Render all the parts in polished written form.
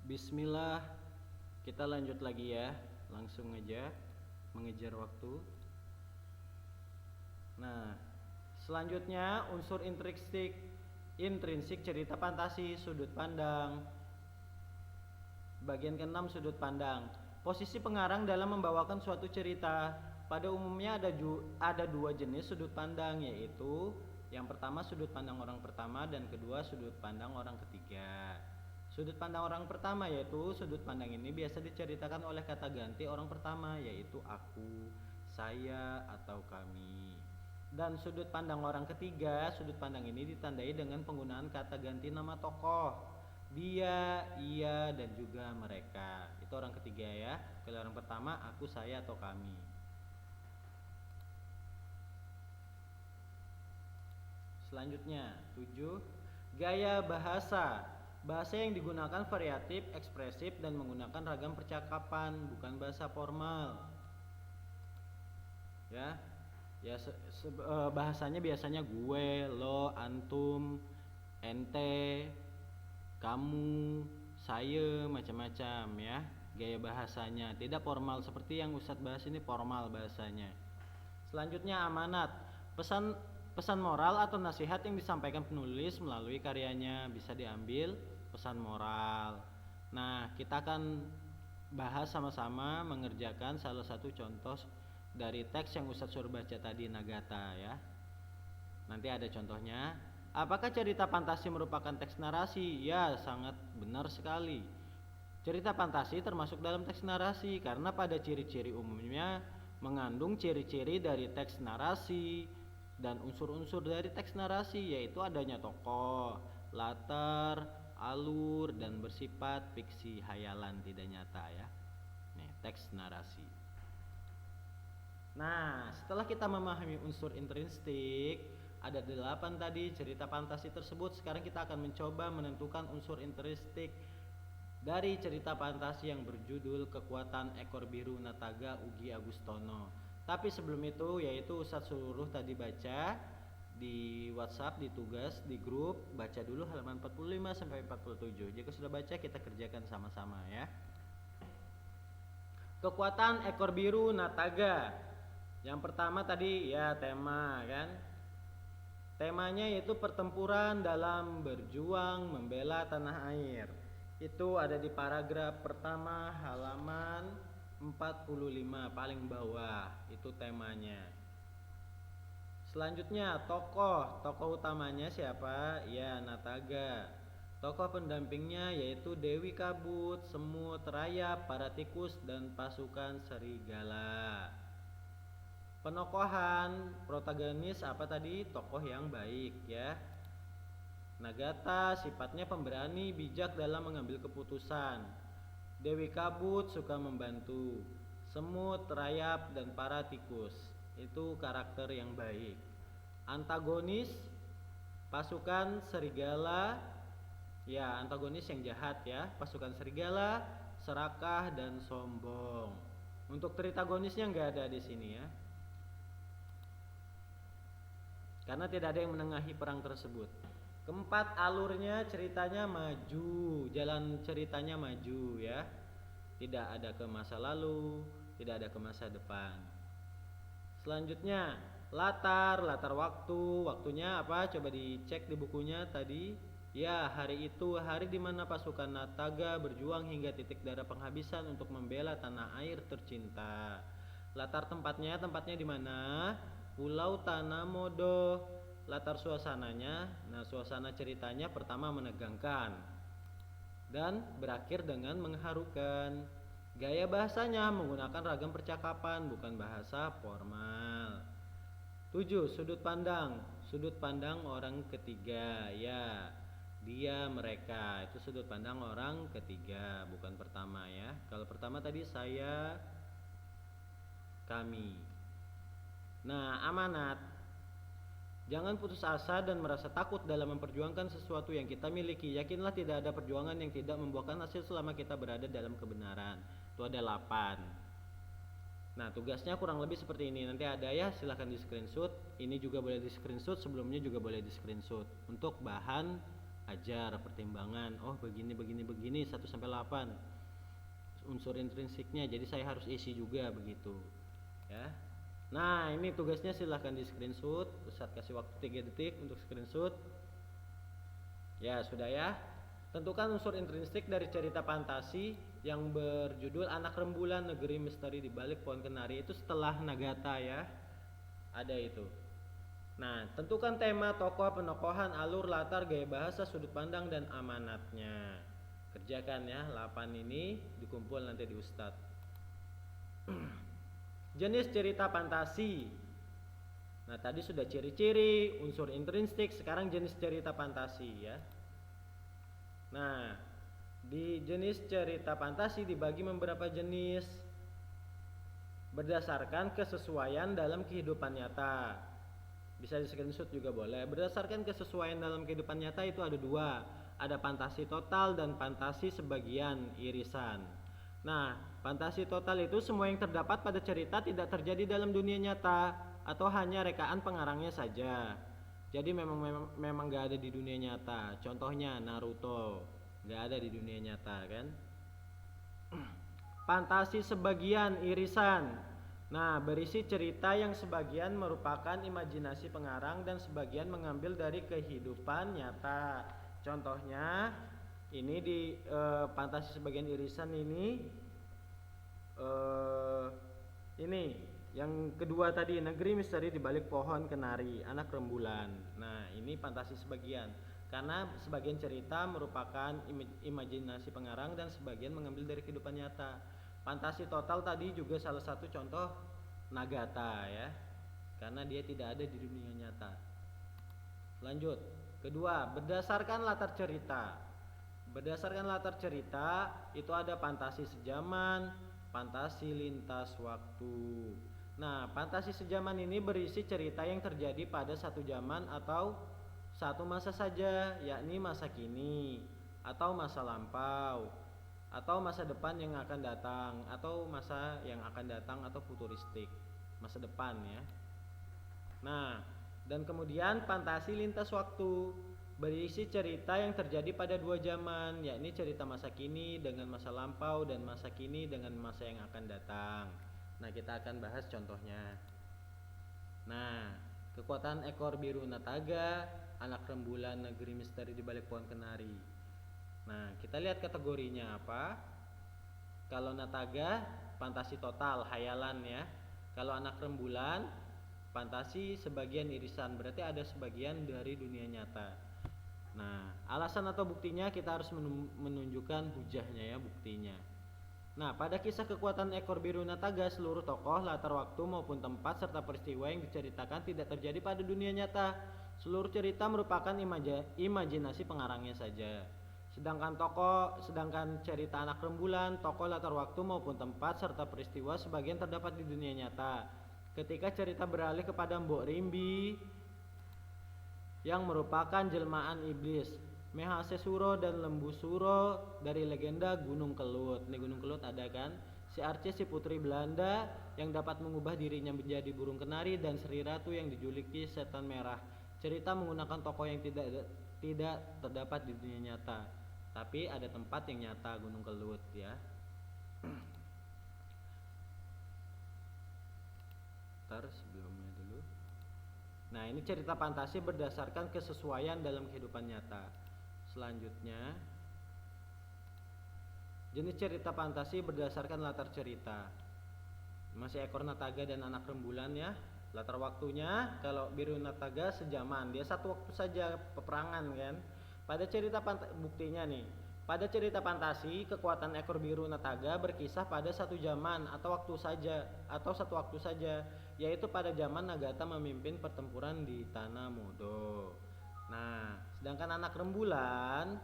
Bismillah, kita lanjut lagi ya. Langsung aja mengejar waktu. Nah, selanjutnya unsur intrinsik cerita fantasi, sudut pandang. Bagian ke-6, sudut pandang. Posisi pengarang dalam membawakan suatu cerita. Pada umumnya ada dua jenis sudut pandang, yaitu yang pertama sudut pandang orang pertama dan kedua sudut pandang orang ketiga. Sudut pandang orang pertama yaitu sudut pandang ini biasa diceritakan oleh kata ganti orang pertama, yaitu aku, saya, atau kami. Dan sudut pandang orang ketiga, sudut pandang ini ditandai dengan penggunaan kata ganti nama tokoh. Dia, ia, dan juga mereka. Itu orang ketiga ya. Kalau orang pertama, aku, saya, atau kami. Selanjutnya, 7. Gaya bahasa. Bahasa yang digunakan variatif, ekspresif, dan menggunakan ragam percakapan, bukan bahasa formal. Ya, bahasanya biasanya gue, lo, antum, ente, kamu, saya, macam-macam ya. Gaya bahasanya tidak formal seperti yang Ustadz bahas ini, formal bahasanya. Selanjutnya, amanat. Pesan moral atau nasihat yang disampaikan penulis melalui karyanya, bisa diambil pesan moral. Nah, kita akan bahas sama-sama mengerjakan salah satu contoh dari teks yang Ustadz suruh baca tadi, Nagata ya. Nanti ada contohnya. Apakah cerita fantasi merupakan teks narasi? Ya, sangat benar sekali. Cerita fantasi termasuk dalam teks narasi karena pada ciri-ciri umumnya mengandung ciri-ciri dari teks narasi dan unsur-unsur dari teks narasi, yaitu adanya tokoh, latar, alur, dan bersifat fiksi hayalan tidak nyata ya. Nih, teks narasi. Nah, setelah kita memahami unsur intrinsik, ada 8 tadi cerita fantasi tersebut. Sekarang kita akan mencoba menentukan unsur intrinsik dari cerita fantasi yang berjudul Kekuatan Ekor Biru Nataga Ugi Agustono. Tapi sebelum itu, yaitu Ustadz suruh tadi baca di WhatsApp, di tugas, di grup, baca dulu halaman 45 sampai 47. Jika sudah baca, kita kerjakan sama-sama ya. Kekuatan ekor biru Nataga. Yang pertama tadi ya tema kan. Temanya yaitu pertempuran dalam berjuang membela tanah air. Itu ada di paragraf pertama halaman 45 paling bawah, itu temanya. Selanjutnya tokoh utamanya siapa? Ya, Nataga. Tokoh pendampingnya yaitu Dewi Kabut, Semut, Rayap, para tikus, dan pasukan serigala. Penokohan protagonis apa tadi? Tokoh yang baik ya. Nagata sifatnya pemberani, bijak dalam mengambil keputusan. Dewi Kabut suka membantu. Semut, Rayap, dan para tikus itu karakter yang baik. Antagonis pasukan serigala, ya antagonis yang jahat ya. Pasukan serigala, serakah, dan sombong. Untuk tritagonisnya nggak ada di sini ya, karena tidak ada yang menengahi perang tersebut. Keempat, alurnya ceritanya maju, jalan ceritanya maju ya. Tidak ada ke masa lalu, tidak ada ke masa depan. Selanjutnya, latar waktunya apa? Coba dicek di bukunya tadi. Ya, hari itu hari di mana pasukan Nataga berjuang hingga titik darah penghabisan untuk membela tanah air tercinta. Latar tempatnya di mana? Pulau Tanamodo. Latar suasananya, nah suasana ceritanya pertama menegangkan dan berakhir dengan mengharukan. Gaya bahasanya menggunakan ragam percakapan, bukan bahasa formal. 7. Sudut pandang orang ketiga ya. Dia, mereka, itu sudut pandang orang ketiga, bukan pertama ya. Kalau pertama tadi saya, kami. Nah, amanat. Jangan putus asa dan merasa takut dalam memperjuangkan sesuatu yang kita miliki. Yakinlah tidak ada perjuangan yang tidak membuahkan hasil selama kita berada dalam kebenaran. Itu ada 8. Nah, tugasnya kurang lebih seperti ini. Nanti ada ya, silahkan di screenshot. Ini juga boleh di screenshot, sebelumnya juga boleh di screenshot. Untuk bahan ajar, pertimbangan. Oh, begini 1 sampai 8. Unsur intrinsiknya, jadi saya harus isi juga begitu. Ya. Nah, ini tugasnya silahkan di screenshot. Ustadz kasih waktu 3 detik untuk screenshot. Ya, sudah ya. Tentukan unsur intrinsik dari cerita fantasi yang berjudul Anak Rembulan Negeri Misteri di Balik Pohon Kenari. Itu setelah Nagata ya. Ada itu. Nah, tentukan tema, tokoh, penokohan, alur, latar, gaya bahasa, sudut pandang, dan amanatnya. Kerjakan ya, 8 ini dikumpul nanti di Ustadz. Jenis cerita fantasi. Nah, tadi sudah ciri-ciri, unsur intrinsik, sekarang jenis cerita fantasi ya. Nah, di jenis cerita fantasi dibagi beberapa jenis berdasarkan kesesuaian dalam kehidupan nyata. Bisa di screenshot juga boleh. Berdasarkan kesesuaian dalam kehidupan nyata itu ada 2. Ada fantasi total dan fantasi sebagian irisan. Nah, fantasi total itu semua yang terdapat pada cerita tidak terjadi dalam dunia nyata atau hanya rekaan pengarangnya saja. Jadi memang gak ada di dunia nyata. Contohnya Naruto, gak ada di dunia nyata kan. Fantasi sebagian irisan. Nah, berisi cerita yang sebagian merupakan imajinasi pengarang dan sebagian mengambil dari kehidupan nyata. Contohnya ini di fantasi sebagian irisan ini yang kedua tadi, Negeri Misteri di Balik Pohon Kenari, Anak Rembulan. Nah, ini fantasi sebagian karena sebagian cerita merupakan imajinasi pengarang dan sebagian mengambil dari kehidupan nyata. Fantasi total tadi juga salah satu contoh Nagata ya, karena dia tidak ada di dunia nyata. Lanjut. Kedua, berdasarkan latar cerita. Berdasarkan latar cerita itu ada fantasi sejaman, fantasi lintas waktu. Nah, fantasi sejaman ini berisi cerita yang terjadi pada satu zaman atau satu masa saja, yakni masa kini atau masa lampau atau masa depan yang akan datang atau masa yang akan datang atau futuristik, masa depan ya. Nah, dan kemudian fantasi lintas waktu berisi cerita yang terjadi pada 2 zaman, yakni cerita masa kini dengan masa lampau dan masa kini dengan masa yang akan datang. Nah, kita akan bahas contohnya. Nah, kekuatan ekor biru Nataga, Anak Rembulan Negeri Misteri di Balik Pohon Kenari. Nah, kita lihat kategorinya apa. Kalau Nataga, fantasi total, hayalan ya. Kalau Anak Rembulan, fantasi sebagian irisan, berarti ada sebagian dari dunia nyata. Nah, alasan atau buktinya kita harus menunjukkan hujahnya ya, buktinya. Nah, pada kisah kekuatan ekor biru Nataga, seluruh tokoh, latar waktu maupun tempat serta peristiwa yang diceritakan tidak terjadi pada dunia nyata. Seluruh cerita merupakan imajinasi pengarangnya saja. Sedangkan cerita Anak Rembulan, tokoh, latar waktu maupun tempat serta peristiwa sebagian terdapat di dunia nyata. Ketika cerita beralih kepada Mbok Rimbi yang merupakan jelmaan iblis, Mahasesuro dan Lembu Suro dari legenda Gunung Kelut. Ini Gunung Kelut ada kan? Si Arce, si putri Belanda yang dapat mengubah dirinya menjadi burung kenari, dan Sri Ratu yang dijuluki setan merah. Cerita menggunakan tokoh yang tidak terdapat di dunia nyata, tapi ada tempat yang nyata, Gunung Kelut ya. Ntar sebelumnya dulu. Nah, ini cerita fantasi berdasarkan kesesuaian dalam kehidupan nyata. Selanjutnya, jenis cerita fantasi berdasarkan latar cerita. Masih ekor Nataga dan Anak Rembulan ya. Latar waktunya, kalau biru Nataga sejaman, dia satu waktu saja peperangan kan. Pada cerita buktinya nih, pada cerita fantasi, kekuatan ekor biru Nataga berkisah pada satu zaman atau satu waktu saja, yaitu pada zaman Nagata memimpin pertempuran di Tanah Modo. Nah, sedangkan Anak Rembulan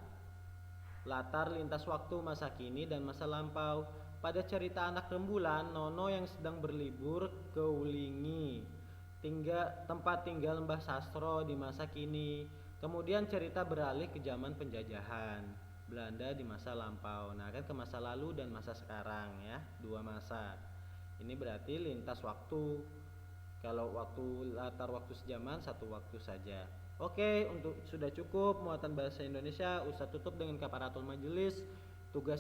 latar lintas waktu masa kini dan masa lampau. Pada cerita Anak Rembulan, Nono yang sedang berlibur ke Wulingi, tempat tinggal Mbah Sastro di masa kini. Kemudian cerita beralih ke zaman penjajahan Belanda di masa lampau. Nah, kan ke masa lalu dan masa sekarang ya, 2 masa. Ini berarti lintas waktu. Kalau latar waktu sejaman, satu waktu saja. Oke, untuk sudah cukup muatan bahasa Indonesia, Ustadz tutup dengan kafaratul majelis. Tugasnya